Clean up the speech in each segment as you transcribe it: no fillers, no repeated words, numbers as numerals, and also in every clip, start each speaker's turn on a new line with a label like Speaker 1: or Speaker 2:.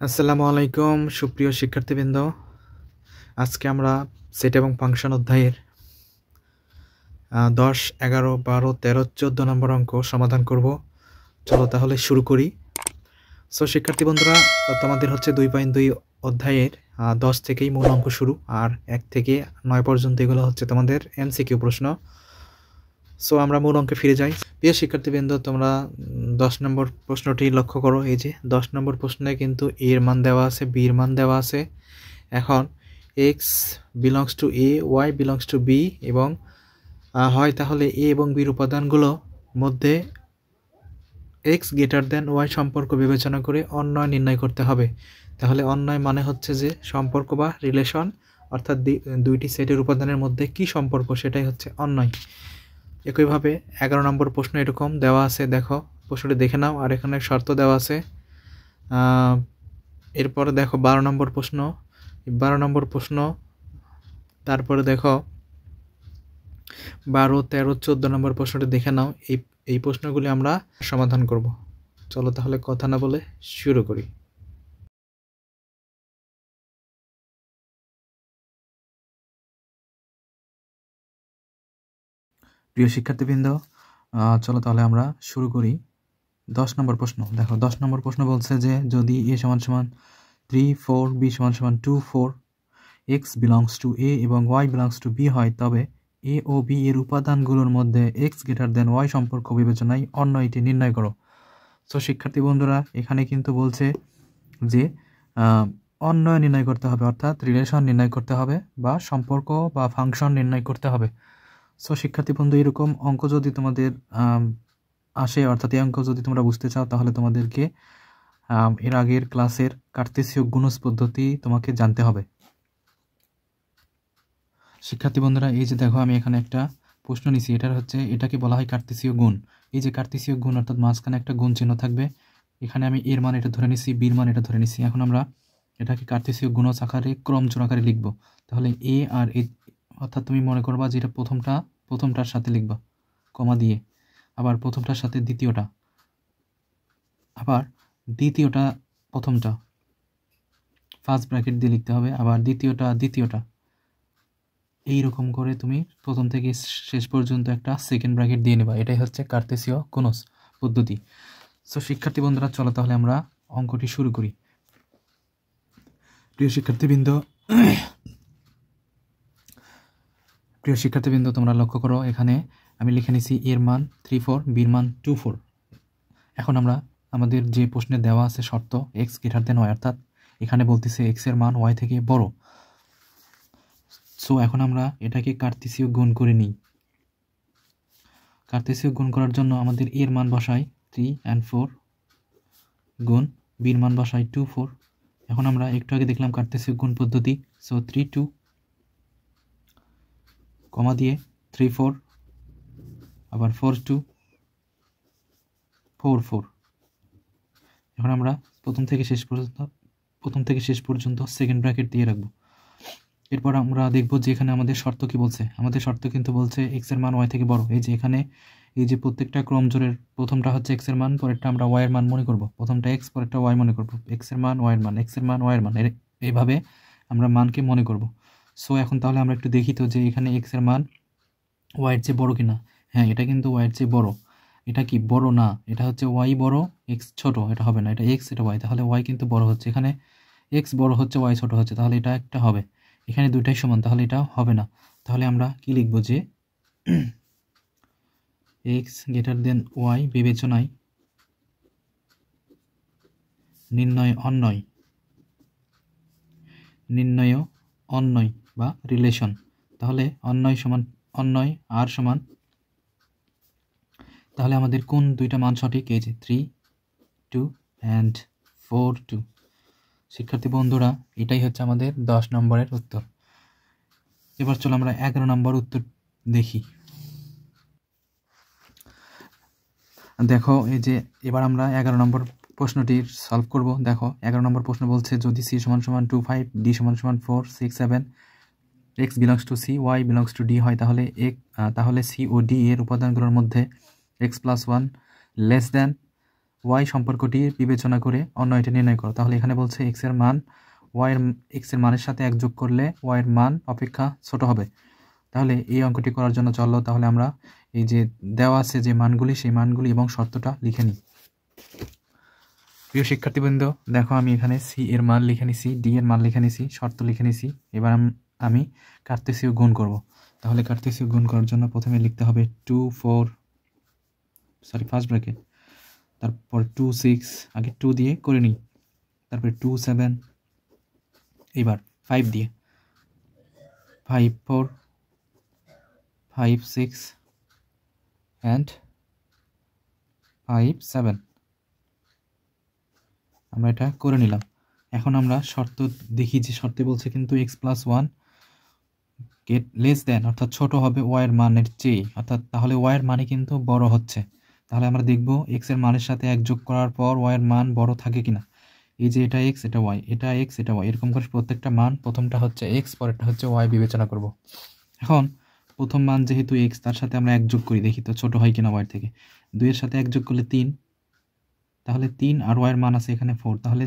Speaker 1: আসসালামু আলাইকুম সুপ্রিয় শিক্ষার্থীবৃন্দ। আজকে আমরা সেট এবং ফাংশন অধ্যায়ের 10, 11, 12, 13, 14 নম্বর অঙ্ক সমাধান করব। চলো তাহলে শুরু করি। সো শিক্ষার্থী বন্ধুরা, তোমাদের হচ্ছে 2.2 অধ্যায়ের 10 থেকেই মূল অঙ্ক শুরু, আর 1 থেকে 9 পর্যন্ত এগুলো হচ্ছে তোমাদের এমসিকিউ প্রশ্ন। সো আমরা মূল অঙ্কে ফিরে যাই। প্রিয় শিক্ষার্থীবৃন্দ, তোমরা 10 নম্বর প্রশ্নটি লক্ষ্য করো। এই যে 10 নম্বর প্রশ্নে কিন্তু এর মান দেওয়া আছে, বির মান দেওয়া আছে। এখন x belongs to a, y belongs to b এবং হয় তাহলে a এবং b উপাদানগুলো মধ্যে x greater than y সম্পর্ক বিবেচনা করে অন্বয় নির্ণয় করতে হবে। তাহলে অন্বয় মানে হচ্ছে যে সম্পর্ক বা রিলেশন, অর্থাৎ দুইটি সেটের উপাদানের মধ্যে কি সম্পর্ক সেটাই হচ্ছে অন্বয়। একইভাবে 11 নম্বর প্রশ্ন এরকম দেওয়া আছে, দেখো প্রশ্নটি দেখে নাও, আর এখানে শর্ত দেওয়া আছে। এরপরে দেখো 12 নম্বর প্রশ্ন, 12 নম্বর প্রশ্ন, তারপরে দেখো 12, 13, 14 নম্বর প্রশ্নটি দেখে নাও। এই প্রশ্নগুলি আমরা সমাধান করব। চলো তাহলে কথা না বলে শুরু করি। প্রিয় শিক্ষার্থীবৃন্দ, চলো তাহলে আমরা শুরু করি। 10 নম্বর প্রশ্ন দেখো। 10 নম্বর প্রশ্ন বলছে যে যদি a = 3, 4, b = 2, 4, x belongs to a এবং y belongs to b হয়, তবে a ও b এর উপাদানগুলোর মধ্যে x greater than y সম্পর্ক বিবেচনায় অন্যটি নির্ণয় করো। সো শিক্ষার্থী বন্ধুরা, এখানে কিন্তু বলছে যে অন্বয় নির্ণয় করতে হবে, অর্থাৎ রিলেশন নির্ণয় করতে হবে বা সম্পর্ক বা ফাংশন নির্ণয় করতে হবে। সো শিক্ষার্থী বন্ধু, এরকম অঙ্ক যদি তোমাদের আসে, অর্থাৎ এই অঙ্ক যদি তোমরা বুঝতে চাও, তাহলে তোমাদেরকে এর আগের ক্লাসের কার্তেসীয় গুণজ পদ্ধতি তোমাকে জানতে হবে। শিক্ষার্থী বন্ধুরা, এই যে দেখো আমি এখানে একটা প্রশ্ন নিছি, এটাকে বলা হয় কার্তেসীয় গুণ। এই যে কার্তেসীয় গুণ, অর্থাৎ মাঝখানে একটা গুণ চিহ্ন থাকবে। এখানে আমি এর মান এটা ধরে নিছি, বির মান এটা ধরে নিছি। এখন আমরা এটাকে কার্তেসীয় গুণজ আকারে ক্রম জোড় আকারে লিখব। তাহলে এ আর এ, অর্থাৎ তুমি মনে করবা যে এটা প্রথমটার সাথে লিখবা কমা দিয়ে, আবার প্রথমটার সাথে দ্বিতীয়টা, আবার দ্বিতীয়টা প্রথমটা ফার্স্ট ব্র্যাকেট দিয়ে লিখতে হবে, আবার দ্বিতীয়টা এইরকম করে তুমি প্রথম থেকে শেষ পর্যন্ত একটা সেকেন্ড ব্র্যাকেট দিয়ে নেবা। এটাই হচ্ছে কার্তেসীয় গুণজ পদ্ধতি। সো শিক্ষার্থী বন্ধুরা, চলো তাহলে আমরা অঙ্কটি শুরু করি। প্রিয় শিক্ষার্থীবৃন্দ, তোমরা লক্ষ্য করো, এখানে আমি লিখে নিছি এর মান 3, 4, বির মান 2, 4। এখন আমরা আমাদের যে প্রশ্নে দেওয়া আছে শর্ত x greater than y, অর্থাৎ এখানে বলতেছে x এর মান y থেকে বড়। সো এখন আমরা এটাকে কার্তেসীয় গুণ করে নিই। কার্তেসীয় গুণ করার জন্য আমাদের এর মান বসাই 3 and 4 গুণ বির মান বসাই 2, 4। এখন আমরা একটু আগে দেখলাম কার্তেসীয় গুণ পদ্ধতি। সো 3, 2 কমা দিয়ে 3, 4, আবার 4, 2, 4, 4। এখন আমরা প্রথম থেকে শেষ পর্যন্ত সেকেন্ড ব্র্যাকেট দিয়ে রাখবো। এরপর আমরা দেখব যে এখানে আমাদের শর্ত কি বলছে। আমাদের শর্ত কিন্তু বলছে x এর মান y থেকে বড়। এই যে এখানে এই যে প্রত্যেকটা ক্রম জোড়ের প্রথমটা হচ্ছে x এর মান, পরেরটা আমরা y এর মান মনে করব। প্রথমটা x, পরেরটা y মনে করব। x এর মান y এর মান, x এর মান y এর মান, এইভাবে আমরা মানকে মনে করব। সো এখন তাহলে আমরা একটু দেখি তো যে এখানে x এর মান y এর চেয়ে বড় কিনা। হ্যাঁ, এটা কিন্তু y এর চেয়ে বড়। এটা কি বড় না, এটা হচ্ছে y বড় x ছোট, এটা হবে না। এটা x, এটা y, তাহলে y কিন্তু বড় হচ্ছে। এখানে x বড় হচ্ছে, y ছোট হচ্ছে, তাহলে এটা একটা হবে। এখানে দুইটাই সমান, তাহলে এটা হবে না। তাহলে আমরা কি লিখব যে x greater than y বিবেচনায় নির্ণয় অন্বয় বা রিলেশন। তাহলে অন্বয় আর সমান, তাহলে আমাদের কোন দুইটা মান সঠিক? এই যে 3, 2 and 4, 2। শিক্ষার্থী বন্ধুরা, এটাই হচ্ছে আমাদের 10 নম্বরের উত্তর। এবার চলো আমরা 11 নম্বর উত্তর দেখি। দেখো এই যে এবার আমরা 11 নম্বর প্রশ্নটির সলভ করব। দেখো 11 নম্বর প্রশ্ন বলছে যদি c = 2, 5, d = 4, 6, 7, x belongs to c, y belongs to d হয়, তাহলে c ও d এর উপাদানগুলোর মধ্যে x + 1 < ওয়াই সম্পর্কটি বিবেচনা করে অন্য এটা নির্ণয় করো। তাহলে এখানে বলছে এক্সের মান এক্সের মানের সাথে 1 যোগ করলে ওয়াইয়ের মান অপেক্ষা ছোট হবে। তাহলে এই অঙ্কটি করার জন্য চলো তাহলে আমরা এই যে দেওয়া আছে যে মানগুলি সেই মানগুলি এবং শর্তটা লিখে নিই। প্রিয় শিক্ষার্থীবৃন্দ, দেখো আমি এখানে সি এর মান লিখে নিছি, ডি এর মান লিখে নিছি, শর্ত লিখে নিছি। এবার আমি কার্তেসীয় গুণ করব। তাহলে কার্তেসীয় গুণ করার জন্য প্রথমে লিখতে হবে ফার্স্ট ব্র্যাকেট, তারপর 2 6, আগে 2 দিয়ে করে নিই, তারপরে 2 7, এবার 5 দিয়ে 5 4 5 6 অ্যান্ড 5 7। আমরা এটা করে নিলাম। এখন আমরা শর্ত দেখি যে শর্তে বলছে কিন্তু x+1 গেট লেস দেন, অর্থাৎ ছোট হবে ওয়াইয়ের মানের চেয়ে, অর্থাৎ তাহলে ওয়াইয়ের মানে কিন্তু বড় হচ্ছে। তাহলে আমরা দেখব এক্স এর মানের সাথে 1 যোগ করার পর ওয়াইয়ের মান বড় থাকে কিনা। এই যে এটা এক্স, এটা ওয়াই, এটা এক্স, এটা ওয়াই, এরকম করে প্রত্যেকটা মান, প্রথমটা হচ্ছে এক্স, পরেরটা হচ্ছে ওয়াই বিবেচনা করব। এখন প্রথম মান যেহেতু এক্স, তার সাথে আমরা 1 যোগ করি, দেখি তো ছোট হয় কিনা ওয়াইয়ের থেকে। 2 এর সাথে 1 যোগ করলে 3, তাহলে 3, আর ওয়াইয়ের মান আছে এখানে 4, তাহলে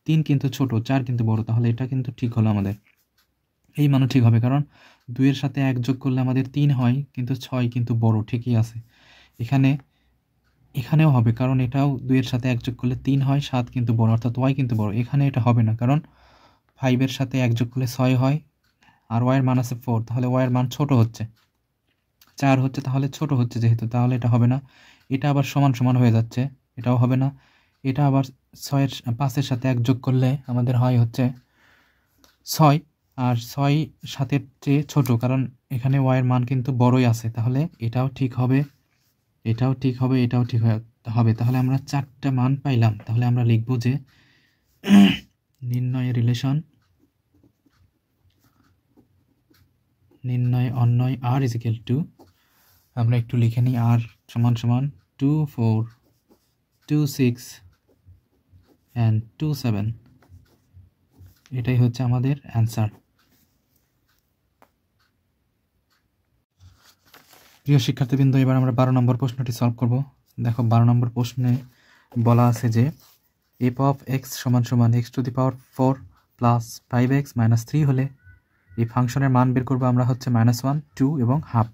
Speaker 1: 3 কিন্তু ছোট, 4 কিন্তু বড়, তাহলে এটা কিন্তু ঠিক হলো আমাদের। এই মানও ঠিক হবে, কারণ 2 এর সাথে 1 যোগ করলে আমাদের 3 হয়, কিন্তু 6 কিন্তু বড়, ঠিকই আছে। এখানেও হবে, কারণ এটাও 2 এর সাথে 1 যোগ করলে 3 হয়, 7 কিন্তু বড়, অর্থাৎ ওয়াই কিন্তু বড়। এখানে এটা হবে না, কারণ 5 এর সাথে 1 যোগ করলে 6 হয়, আর ওয়াইয়ের মান আছে 4, তাহলে ওয়াইয়ের মান ছোট হচ্ছে, 4 হচ্ছে, তাহলে ছোট হচ্ছে যেহেতু, তাহলে এটা হবে না। এটা আবার সমান সমান হয়ে যাচ্ছে, এটাও হবে না। এটা আবার 5 এর সাথে 1 যোগ করলে আমাদের হয় হচ্ছে 6, আর 6 7-এর চেয়ে ছোট, কারণ এখানে ওয়াইয়ের মান কিন্তু বড়ই আছে, তাহলে এটাও ঠিক হবে, এটাও ঠিক হবে, এটাও ঠিক হবে। তাহলে আমরা 4টা মান পাইলাম। তাহলে আমরা লিখব যে নির্ণয় অন্যয় আর ইজিক্যাল টু, আমরা একটু লিখে নিই, আর সমান সমান 2 4 2 6 অ্যান্ড 2 7। এটাই হচ্ছে আমাদের অ্যান্সার। প্রিয় শিক্ষার্থীবৃন্দ, এবার আমরা 12 নম্বর প্রশ্নটি সলভ করব। দেখো 12 নম্বর প্রশ্নে বলা আছে যে f of x সমান সমান x⁴ প্লাস 5x মাইনাস 3 হলে এই ফাংশনের মান বের করবো আমরা হচ্ছে -1 2 এবং হাফ।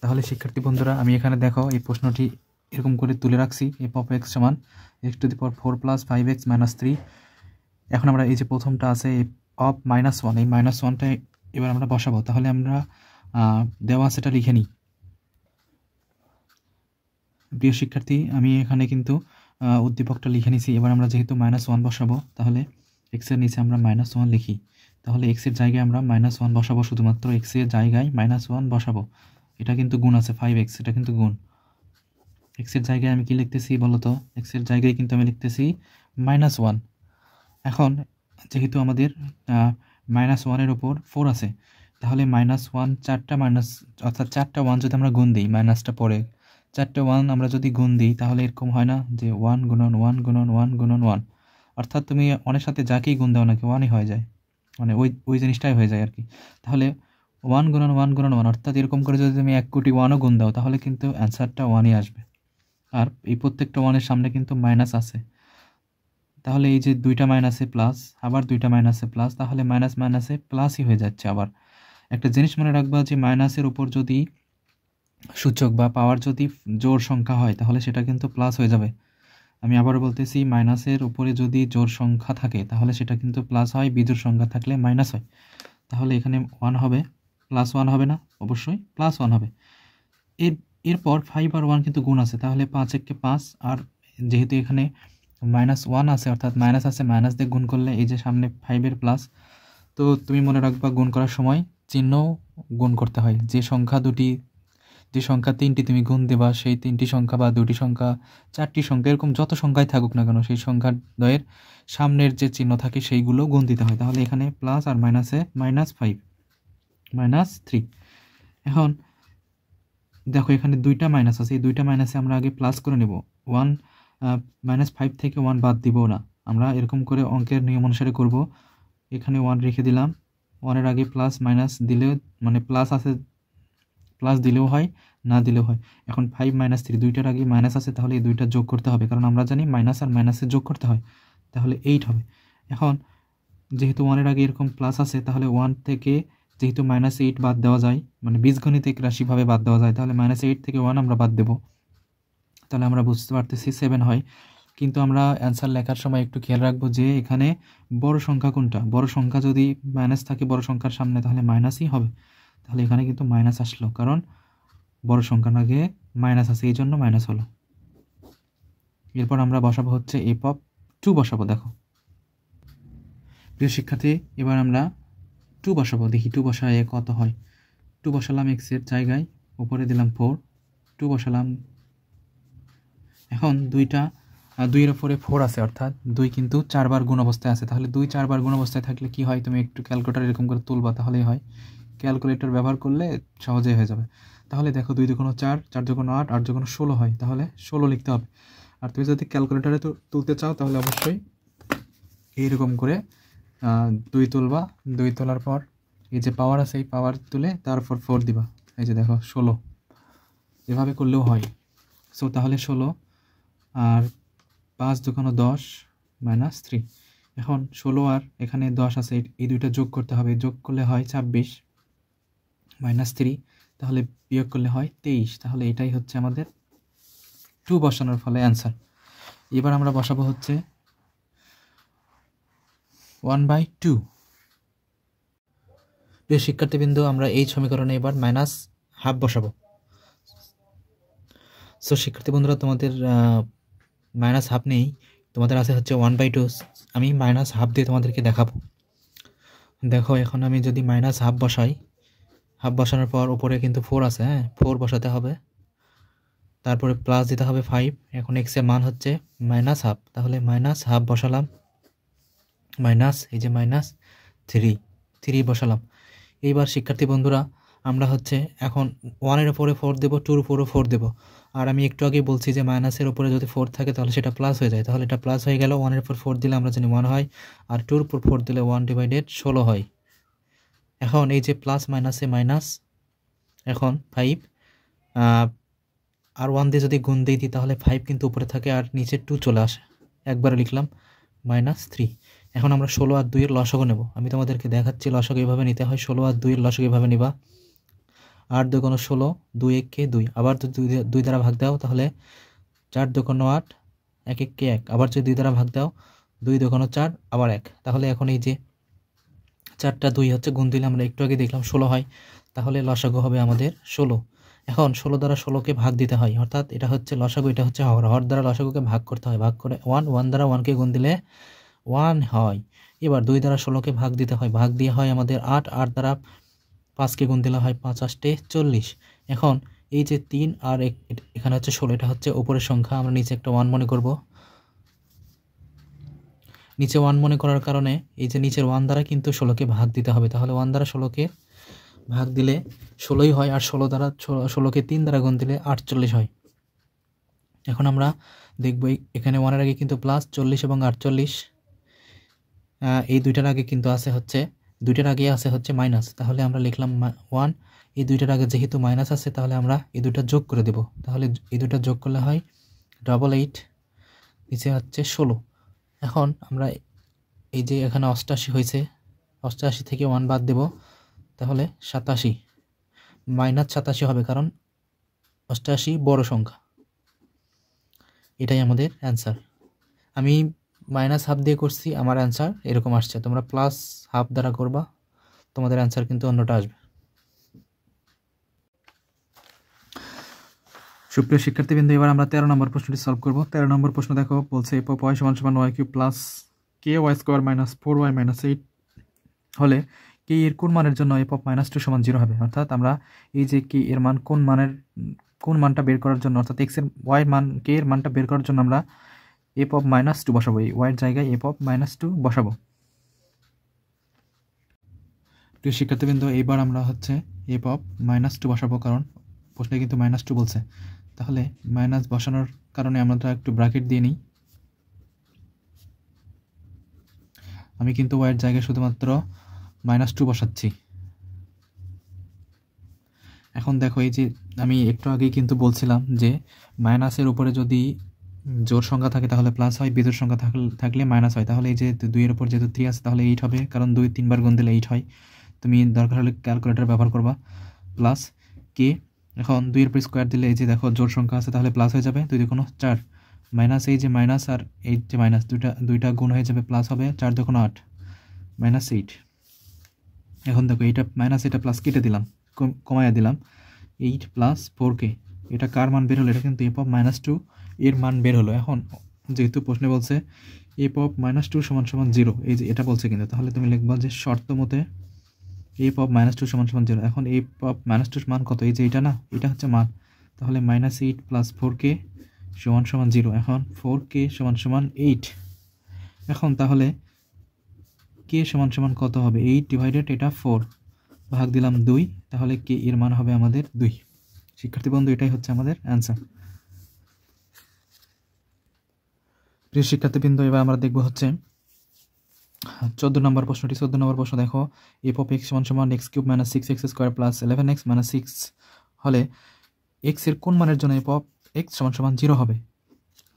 Speaker 1: তাহলে শিক্ষার্থী বন্ধুরা, আমি এখানে দেখো এই প্রশ্নটি এরকম করে তুলে রাখছি, f of x সমান x⁴ প্লাস 5x মাইনাস 3। এখন আমরা এই যে প্রথমটা আছে f of -1, এই -1টা এবার আমরা বসাবো। তাহলে আমরা দেওয়া সেটা লিখে নিই। প্রিয় শিক্ষার্থী, আমি এখানে কিন্তু উদ্দীপকটা লিখে নিছি। এবার আমরা যেহেতু -1 বসাবো, তাহলে x এর নিচে আমরা -1 লিখি। তাহলে x এর জায়গায় আমরা -1 বসাবো, শুধুমাত্র x এর জায়গায় -1 বসাবো। এটা কিন্তু গুণ আছে 5x, এটা কিন্তু গুণ। x এর জায়গায় আমি কি লিখতেছি বলো তো? x এর জায়গায় কিন্তু আমি লিখতেছি -1। এখন যেহেতু আমাদের -1 এর উপর 4 আছে, তাহলে -1 4টা মাইনাস, অর্থাৎ 4টা 1 যদি আমরা গুণ দিই, মাইনাসটা পরে 4টা 1 আমরা যদি গুণ দিই, তাহলে এরকম হয় না যে 1 গুণন 1 গুণন 1 গুণন 1, অর্থাৎ তুমি অনেক সাথে যাকেই গুণ দাও নাকি 1ই হয়ে যায়, মানে ওই জিনিসটাই হয়ে যায় আর কি। তাহলে 1 গুণন 1 গুণন 1, অর্থাৎ এরকম করে যদি তুমি 1 কোটি 1ও গুণ দাও, তাহলে কিন্তু অ্যান্সারটা 1ই আসবে। আর এই প্রত্যেকটা 1-এর সামনে কিন্তু মাইনাস আছে, তাহলে এই যে 2টা মাইনাসে প্লাস, আবার 2টা মাইনাসে প্লাস, তাহলে মাইনাস মাইনাসে প্লাসই হয়ে যাচ্ছে। আবার একটা জিনিস মনে রাখবা যে মাইনাসের উপর যদি সূচক বা পাওয়ার যদি জোড় সংখ্যা হয়, তাহলে সেটা কিন্তু প্লাস হয়ে যাবে। আমি আবারও বলতেছি, মাইনাসের উপরে যদি জোড় সংখ্যা থাকে, তাহলে সেটা কিন্তু প্লাস হয়, বিজোড় সংখ্যা থাকলে মাইনাস হয়। তাহলে এখানে 1 হবে, +1 হবে না, অবশ্যই +1 হবে। এরপর 5 আর 1 কিন্তু গুণ আছে, তাহলে 5 একে 5, আর যেহেতু এখানে -1 আছে, অর্থাৎ মাইনাস আছে, মাইনাস দিয়ে গুণ করলে এই যে সামনে 5-এর প্লাস। তো তুমি মনে রাখবা গুণ করার সময় চিহ্ন গুণ করতে হয়। যে সংখ্যা 3টি তুমি গুণ দেবা, সেই 3টি সংখ্যা বা 2টি সংখ্যা, 4টি সংখ্যা, এরকম যত সংখ্যাই থাকুক না কেন, সেই সংখ্যার দ্বয়ের সামনের যে চিহ্ন থাকে সেইগুলো গুণ দিতে হয়। তাহলে এখানে প্লাস আর মাইনাসে -5 -3। এখন দেখো এখানে 2টা মাইনাস আছে, এই 2টা মাইনাসে আমরা আগে প্লাস করে নেব। -5 থেকে 1 বাদ দিব না, আমরা এরকম করে অঙ্কের নিয়ম অনুসারে করব। এখানে 1 রেখে দিলাম, 1-এর আগে প্লাস মাইনাস দিলেও, মানে প্লাস আছে, প্লাস দিলেও হয়, না দিলেও হয়। এখন 5 - 3 দুইটার আগে মাইনাস আছে, তাহলে এই দুইটা যোগ করতে হবে, কারণ আমরা জানি মাইনাস আর মাইনাসে যোগ করতে হয়, তাহলে 8 হবে। এখন যেহেতু 1-এর আগে এরকম প্লাস আছে, তাহলে 1 থেকে যেহেতু -8 বাদ দেওয়া যায়, মানে বীজগণিতিক রাশিভাবে বাদ দেওয়া যায়, তাহলে -8 থেকে 1 আমরা বাদ দেব, তাহলে আমরা বুঝতে পারতেছি 7 হয়। কিন্তু আমরা অ্যান্সার লেখার সময় একটু খেয়াল রাখবো যে এখানে বড় সংখ্যা কোনটা। বড় সংখ্যা যদি মাইনাস থাকে বড় সংখ্যার সামনে, তাহলে মাইনাসই হবে। তাহলে এখানে কিন্তু মাইনাস আসলো, কারণ বড় সংখ্যার আগে মাইনাস আছে, এই জন্য মাইনাস হলো। এরপর আমরা বসাবো হচ্ছে f(2) বসাবো। দেখো প্রিয় শিক্ষার্থী, এবার আমরা 2 বসাবো। দেখি 2 বসায় কত হয়। 2 বসালাম এক্সের জায়গায়, উপরে দিলাম 4, 2 বসালাম। এখন 2-এর উপরে 4 আছে, অর্থাৎ 2 কিন্তু 4 বার গুণ অবস্থায় আছে। তাহলে 2 4 বার গুণ অবস্থায় থাকলে কি হয়, তুমি একটু ক্যালকুলেটর এরকম করে তুলবা, তাহলেই হয়। ক্যালকুলেটর ব্যবহার করলে সহজেই হয়ে যাবে। তাহলে দেখো 2 2 4, 4 2 8, 8 2 16 হয়, তাহলে 16 লিখতে হবে। আর তুমি যদি ক্যালকুলেটরে তুলতে চাও, তাহলে অবশ্যই এইরকম করে 2 তুলবা। 2 তোলার পর এই যে পাওয়ার আছে, এই পাওয়ার তুলে তারপর 4 দিবা। এই যে দেখো 16, এভাবে করলেও হয়। সো তাহলে 16 আর 5 2 10 -3। এখন 16 আর এখানে 10 আছে, এই দুইটা যোগ করতে হবে। যোগ করলে হয় 26 -3, তাহলে বিয়োগ করলে হয় 23। তাহলে এটাই হচ্ছে আমাদের 2 বসানোর ফলে অ্যান্সার। এবার আমরা বসাবো হচ্ছে 1/2। প্রিয় শিক্ষার্থীবৃন্দ, আমরা এই সমীকরণে এবার -12 বসাবো। সো শিক্ষার্থী বন্ধুরা, তোমাদের -12 নেই, তোমাদের আছে হচ্ছে 1/2। আমি -12 দিয়ে তোমাদেরকে দেখাবো। দেখো এখন আমি যদি -12 বসাই, হাফ বসানোর পর উপরে কিন্তু 4 আছে, হ্যাঁ 4 বসাতে হবে, তারপরে প্লাস দিতে হবে 5। এখন x এর মান হচ্ছে -12, তাহলে -12 বসালাম, মাইনাস এই যে -3 বসালাম। এইবার শিক্ষার্থী বন্ধুরা, আমরা হচ্ছে এখন 1-এর উপরে 4 দেবো, 2-র উপরেও 4 দেবো। আর আমি একটু আগে বলছি যে মাইনাসের উপরে যদি 4 থাকে তাহলে সেটা প্লাস হয়ে যায়, তাহলে এটা প্লাস হয়ে গেল। 1-এর উপর 4 দিলে আমরা জানি 1 হয়, আর 2-র উপর 4 দিলে 1/16 হয়। এখন এই যে প্লাস মাইনাসে মাইনাস, এখন 5 আর 1 দিয়ে যদি গুণ দিই তাহলে 5 কিন্তু উপরে থাকে আর নিচে 2 চলে আসে, একবারে লিখলাম -3। এখন আমরা 16 আর 2-এর লসাগু নেব। আমি তোমাদেরকে দেখাচ্ছি লসাগু এইভাবে নিতে হয়। 16 আর 2-এর লসাগু এইভাবে নিবা। 8 2 16, 2 1 কে 2, আবার যদি 2 দ্বারা ভাগ দাও তাহলে 4 2 8, 1 1 কে 1, আবার যদি 2 দ্বারা ভাগ দাও 2 2 4, আবার 1। তাহলে এখন এই যে 4টা 2 হচ্ছে, গুণ দিলে আমরা একটু আগে দেখলাম 16 হয়, তাহলে লসাগু হবে আমাদের 16। এখন 16 দ্বারা 16কে ভাগ দিতে হয়, অর্থাৎ এটা হচ্ছে লসাগু, এটা হচ্ছে হর। হর দ্বারা লসাগুকে ভাগ করতে হয়, ভাগ করে 1 দ্বারা 1কে গুণ দিলে 1 হয়। এবার 2 দ্বারা 16কে ভাগ দিতে হয়, ভাগ দিয়ে হয় আমাদের 8। 8 দ্বারা 5কে গুণ দিলে হয় 5 8 40। এখন এই যে 3 আর এখানে হচ্ছে 16, এটা হচ্ছে উপরের সংখ্যা, আমরা নিচে একটা 1 মনে করব। নিচে 1 মনে করার কারণে এই যে নিচের 1 দ্বারা কিন্তু 16কে ভাগ দিতে হবে, তাহলে 1 দ্বারা 16কে ভাগ দিলে 16ই হয়, আর 16 দ্বারা 16কে 3 দ্বারা গুণ দিলে 48 হয়। এখন আমরা দেখব এখানে 1-এর আগে কিন্তু প্লাস 40 এবং 48, এই দুইটার আগে কিন্তু আছে হচ্ছে, দুইটার আগে আছে হচ্ছে মাইনাস, তাহলে আমরা লিখলাম 1। এই দুইটার আগে যেহেতু মাইনাস আছে, তাহলে আমরা এই দুইটা যোগ করে দেব, তাহলে এই দুইটা যোগ করলে হয় 88, নিচে হচ্ছে 16। এখন আমরা এই যে এখানে 88 হয়েছে, 88 থেকে 1 বাদ দেব, তাহলে 87, -87 হবে, কারণ 88 বড় সংখ্যা। এটাই আমাদের অ্যান্সার। আমি -12 দিয়ে করছি, আমার অ্যান্সার এরকম আসছে। তোমরা +12 দ্বারা করবা, তোমাদের অ্যান্সার কিন্তু অন্যটা আসবে। সুপ্রিয় শিক্ষার্থীবৃন্দ, এবার আমরা 13 নম্বর প্রশ্নটি সলভ করব। 13 নম্বর প্রশ্ন দেখো, বলছে f (y) = y³ plus ky² - 4y - 8 হলে k এর কোন মানের জন্য f (-2) = 0 হবে। অর্থাৎ আমরা এই যে k এর মান কোন মানটা বের করার জন্য, অর্থাৎ x এর y মান k এর মানটা বের করার জন্য আমরা f (-2) বসাবো, এই y এর জায়গায় f (-2) বসাবো। প্রিয় শিক্ষার্থীবৃন্দ, এইবার আমরা হচ্ছে f (-2) বসাবো, কারণ প্রশ্নে কিন্তু -2 বলছে। তাহলে মাইনাস বসানোর কারণে আমরা একটু ব্র্যাকেট দিয়ে নিই। আমি কিন্তু y এর জায়গায় শুধুমাত্র -2 বসাচ্ছি। এখন এখন দেখো এই যে আমি একটু আগেই কিন্তু বলছিলাম যে মাইনাসের উপরে যদি জোড় সংখ্যা থাকে তাহলে প্লাস হয়, বিজোড় সংখ্যা থাকলে মাইনাস হয়। তাহলে এই যে 2 এর উপর যেহেতু 3 আছে তাহলে 8 হবে, কারণ 2 3 বার গুণ দিলে 8 হয়। তুমি দরকার হলে ক্যালকুলেটর ব্যবহার করবা। প্লাস কে, এখন 2 এর উপর স্কোয়ার দিলে এই যে দেখো জোড় সংখ্যা আছে তাহলে প্লাস হয়ে যাবে, 2 2 4, মাইনাস এই যে মাইনাস আর এই যে মাইনাস দুইটা গুণ হয়ে যাবে, প্লাস হবে 4 2 8 -8। এখন দেখো এইটা মাইনাস এটা প্লাস কেটে দিলাম, কমাইয়া দিলাম, 8 + 4k, এটা কার মান বের হলো? এটা কিন্তু f of -2 এর মান বের হলো। এখন যেহেতু প্রশ্নে বলছে f of -2 = 0, এই যে এটা বলছে কিন্তু, তাহলে তুমি লিখবা যে শর্ত মতে f of -2 = 0। এখন f of -2 মান কত? এই যে এটা না, এটা হচ্ছে মান, তাহলে -8 + 4k = 0। এখন 4k = 8। এখন তাহলে k = কত হবে? 8 ডিভাইডেড এটা 4 ভাগ দিলাম 2, তাহলে k এর মান হবে আমাদের 2। শিক্ষার্থী বন্ধু, এটাই হচ্ছে আমাদের অ্যান্সার। প্রিয় শিক্ষার্থীবৃন্দ, এবার আমরা দেখব হচ্ছে 14 নম্বর প্রশ্নটি। 14 নম্বর প্রশ্ন দেখো, f of x = x³ - 6x² + 11x - 6 হলে x এর কোন মানের জন্য f of x = 0 হবে?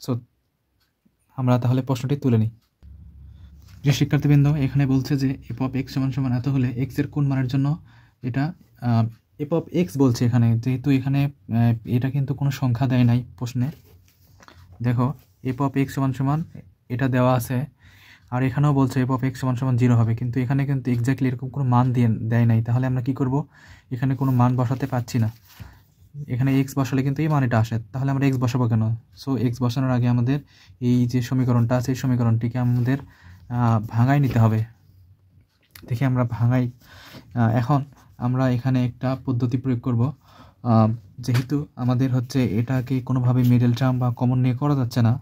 Speaker 1: সো আমরা তাহলে প্রশ্নটি তুলে নিই। প্রিয় শিক্ষার্থীবৃন্দ, এখানে বলছে যে f of x = এত হলে x এর কোন মানের জন্য এটা f of x বলছে এখানে, যেহেতু এখানে এটা কিন্তু কোনো সংখ্যা দেয় নাই প্রশ্নে। দেখো f of x = এটা দেওয়া আছে, আর এখানেও বলছে f of x = 0 হবে, কিন্তু এখানে কিন্তু এক্স্যাক্টলি এরকম কোনো মান দেয় নাই। তাহলে আমরা কি করব? এখানে কোনো মান বসাতে পারছি না, এখানে x বসালে কিন্তু এই মানটা আসে, তাহলে আমরা x বসাবো কেন? সো x বসানোর আগে আমাদের এই যে সমীকরণটা আছে এই সমীকরণটিকে আমাদের ভাঙাই নিতে হবে। দেখি আমরা ভাঙাই। এখন আমরা এখানে একটা পদ্ধতি প্রয়োগ করব, যেহেতু আমাদের হচ্ছে এটাকে কোনোভাবে মিডল টার্ম বা কমন নিয়ে করা যাচ্ছে না।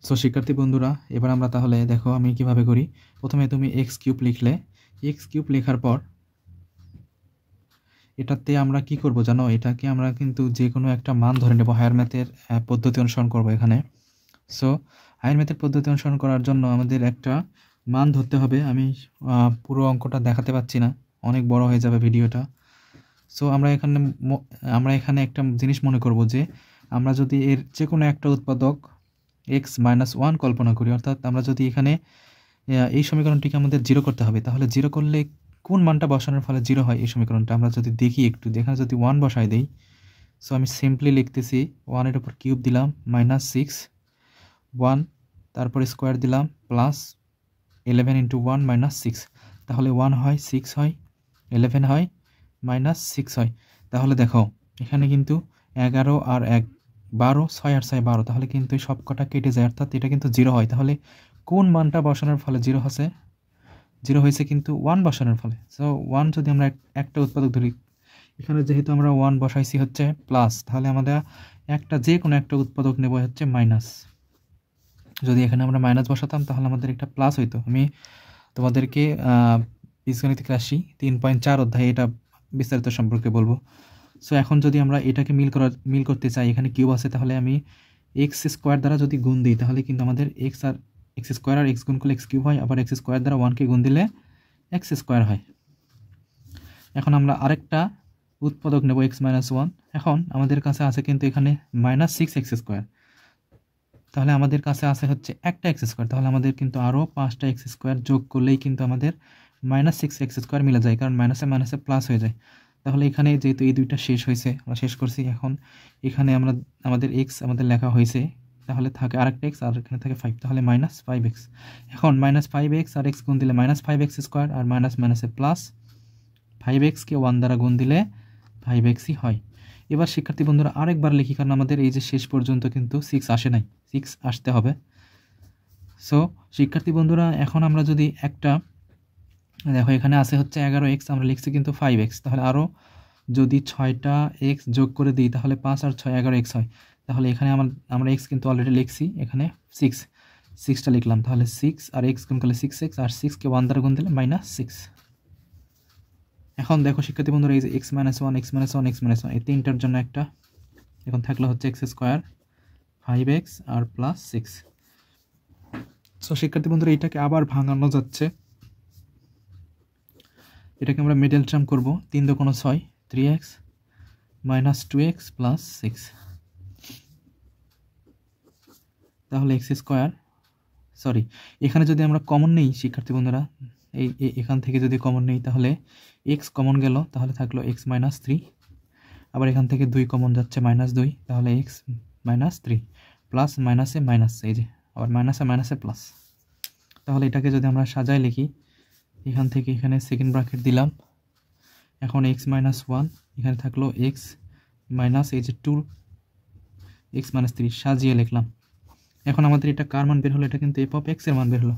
Speaker 1: সো শিক্ষার্থী বন্ধুরা, এবার আমরা তাহলে দেখো আমি কিভাবে করি। প্রথমে তুমি x³ লিখলে, x³ লেখার পর এটাতে আমরা কি করব জানো? এটাকে আমরা কিন্তু যে কোনো একটা মান ধরে নেব, হায়ার ম্যাথের পদ্ধতি অনুসরণ করব এখানে। সো হায়ার ম্যাথের পদ্ধতি অনুসরণ করার জন্য আমাদের একটা মান ধরতে হবে। আমি পুরো অঙ্কটা দেখাতে পাচ্ছি না, অনেক বড় হয়ে যাবে ভিডিওটা। সো আমরা এখানে একটা জিনিস মনে করব যে আমরা যদি এর যে কোনো একটা উৎপাদক x - 1 কল্পনা করি, অর্থাৎ আমরা যদি এখানে এই সমীকরণটিকে আমাদের 0 করতে হবে, তাহলে 0 করলে কোন মানটা বসানোর ফলে 0 হয় এই সমীকরণটা আমরা যদি দেখি একটু, এখানে যদি 1 বসাই দেই। সো আমি সিম্পলি লিখতেছি, 1 এর উপর কিউব দিলাম -6, 1 তারপর স্কোয়ার দিলাম প্লাস 11 × 1 - 6, তাহলে 1 হয় 6 হয় 11 হয় -6 হয়। তাহলে দেখো এখানে কিন্তু 11 আর 1 12, 6 আর 6 12, তাহলে কিন্তু সব কটা কেটে যায়, অর্থাৎ এটা কিন্তু 0 হয়। তাহলে কোন মানটা বসানোর ফলে 0 হয়েছে? কিন্তু 1 বসানোর ফলে। সো 1 যদি আমরা একটা উৎপাদক ধরি, এখানে যেহেতু আমরা 1 বসাইছি হচ্ছে প্লাস, তাহলে আমরা যে কোনো একটা উৎপাদক নেব হচ্ছে মাইনাস। যদি এখানে আমরা মাইনাস বসাতাম তাহলে আমাদের একটা প্লাস হইতো। আমি তোমাদেরকে বীজগণিত রাশি 3.4 অধ্যায়ে এটা বিস্তারিত সম্পর্কে বলবো। সো এখন যদি আমরা এটাকে মিল করতে চাই, এখানে কিউব আছে, তাহলে আমি x² দ্বারা যদি গুণ দিই তাহলে কিন্তু আমাদের x² আর x গুণ করলে x³ হয়, আবার x² দ্বারা 1কে গুণ দিলে x² হয়। এখন আমরা আরেকটা উৎপাদক নেব x - 1। এখন আমাদের কাছে আছে কিন্তু এখানে -6x², তাহলে আমাদের কাছে আছে হচ্ছে একটা x², তাহলে আমাদের কিন্তু আরও 5টা x² যোগ করলেই কিন্তু আমাদের -6x² মিলে যায়, কারণ মাইনাসে মাইনাসে প্লাস হয়ে যায়। তাহলে এখানে যেহেতু এই দুইটা শেষ হয়েছে, আমরা শেষ করছি, এখন এখানে আমাদের x আমাদের লেখা হয়েছে, তাহলে থাকে আরেকটা x আর এখানে থাকে 5, তাহলে -5x। এখন -5x আর x গুণ দিলে -5x² আর মাইনাসে প্লাস, 5xকে 1 দ্বারা গুণ দিলে 5xই হয়। এবার শিক্ষার্থী বন্ধুরা আরেকবার লিখি, কারণ আমাদের এই যে শেষ পর্যন্ত কিন্তু 6 আসে নাই, 6 আসতে হবে। সো শিক্ষার্থী বন্ধুরা এখন আমরা যদি একটা দেখো এখানে আছে হচ্ছে 11x, আমরা লিখছি কিন্তু 5x, তাহলে আরও যদি 6টা x যোগ করে দিই তাহলে 5 আর 6 11x হয়। তাহলে এখানে আমরা x কিন্তু অলরেডি লিখছি, এখানে 6টা লিখলাম, তাহলে 6 আর x গুণ করলে 6x, আর 6কে 1 দ্বারা গুণ দিলে -6। এখন দেখো শিক্ষার্থী বন্ধুরা এই যে x - 1 x - 1 x - 1 এই তিনটার জন্য একটা, এখন থাকলো হচ্ছে x², 5x আর +6। সো শিক্ষার্থী বন্ধুরা এটাকে আবার ভাঙানো যাচ্ছে। এটাকে আমরা মিডল টার্ম করব, 3 দোকানো 6, 3x মাইনাস 2x প্লাস 6, তাহলে এক্স স্কোয়ার, সরি এখানে যদি আমরা কমন নেই শিক্ষার্থী বন্ধুরা, এখান থেকে যদি কমন নেই তাহলে এক্স কমন গেল, তাহলে থাকলো এক্স মাইনাস 3, আবার এখান থেকে 2 কমন যাচ্ছে -2, তাহলে এক্স মাইনাস 3 প্লাস মাইনাসে মাইনাস, এই যে আবার মাইনাসে মাইনাসে প্লাস। তাহলে এটাকে যদি আমরা সাজায় লিখি, এখান থেকে এখানে সেকেন্ড ব্র্যাকেট দিলাম, এখন এক্স মাইনাস 1, এখানে থাকলো এক্স মাইনাস এই যে 2 এক্স মাইনাস 3 সাজিয়ে লিখলাম। এখন আমাদের এটা কার মান বের হলো, এটা কিন্তু এফ অফ এক্স এর মান বের হলো।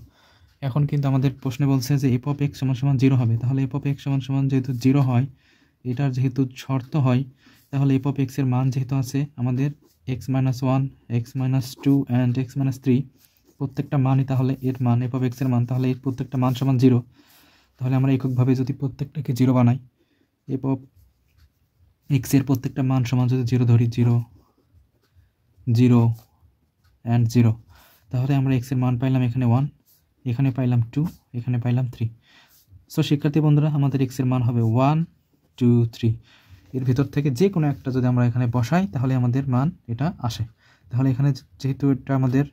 Speaker 1: এখন কিন্তু আমাদের প্রশ্নে বলছে যে এফ অফ এক্স সমান সমান 0 হবে, তাহলে এফ অফ এক্স সমান সমান যেহেতু 0 হয়, এটার যেহেতু শর্ত হয়, তাহলে এফ অফ এক্স এর মান যেহেতু আছে আমাদের x minus 1, x minus 2 and x minus 3, প্রত্যেকটা মানই তাহলে এর মান, এফ অফ এক্স এর মান, তাহলে এর প্রত্যেকটা মান সমান 0। তাহলে আমরা এককভাবে যদি প্রত্যেকটাকে 0 বানাই, এফ অফ এক্স এর প্রত্যেকটা মান সমান যদি 0 ধরি, 0 0 অ্যান্ড 0, তাহলে আমরা এক্স এর মান পাইলাম এখানে 1, এখানে পাইলাম 2, এখানে পাইলাম 3। সো শিক্ষার্থী বন্ধুরা আমাদের এক্স এর মান হবে 1 2 3, এর ভিতর থেকে যে কোনো একটা যদি আমরা এখানে বসাই তাহলে আমাদের মান এটা আসে। তাহলে এখানে যেহেতু এটা আমাদের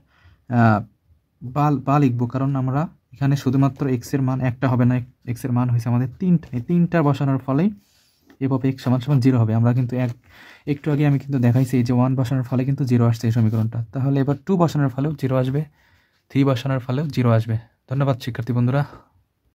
Speaker 1: বা লিখবো, কারণ আমরা এখানে শুধুমাত্র এক্স এর মান একটা হবে না, এক্স এর মান হয়েছে আমাদের 3টা, এই 3টা বসানোর ফলেই এফ অফ এক্স সমান সমান 0 হবে। আমরা কিন্তু একটু আগে আমি কিন্তু দেখাইছি এই যে 1 বসানোর ফলে কিন্তু 0 আসছে এই সমীকরণটা, তাহলে এবার 2 বসানোর ফলেও 0 আসবে, 3 বসানোর ফলেও 0 আসবে। ধন্যবাদ শিক্ষার্থী বন্ধুরা।